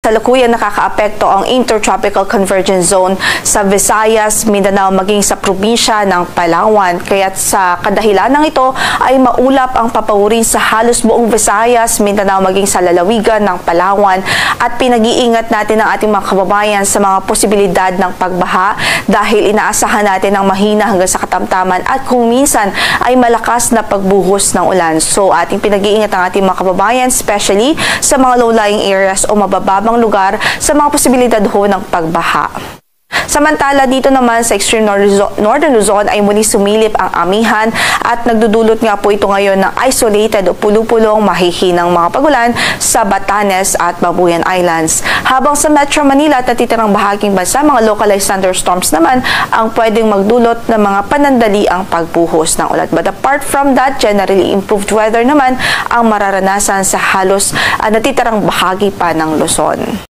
kasalukuyang nakakaapekto ang Intertropical Convergence Zone sa Visayas, Mindanao maging sa probinsya ng Palawan. Kaya't sa kadahilanang ito ay maulap ang papawurin sa halos buong Visayas, Mindanao maging sa lalawigan ng Palawan at pinag-iingat natin ang ating mga kababayan sa mga posibilidad ng pagbaha dahil inaasahan natin ang mahina hanggang sa katamtaman at kung minsan ay malakas na pagbuhos ng ulan. So ating pinag-iingat ang ating mga kababayan, especially sa mga low-lying areas o mabababang lugar sa mga posibilidad ho ng pagbaha. Samantala dito naman sa extreme northern Luzon ay muli sumilip ang amihan at nagdudulot nga po ito ngayon ng isolated o pulupulong mahihinang mga pagulan sa Batanes at Babuyan Islands. Habang sa Metro Manila at natitirang bahaging bansa, mga localized thunderstorms naman ang pwedeng magdulot ng mga panandaliang pagbuhos ng ulan. But apart from that, generally improved weather naman ang mararanasan sa halos natitirang bahagi pa ng Luzon.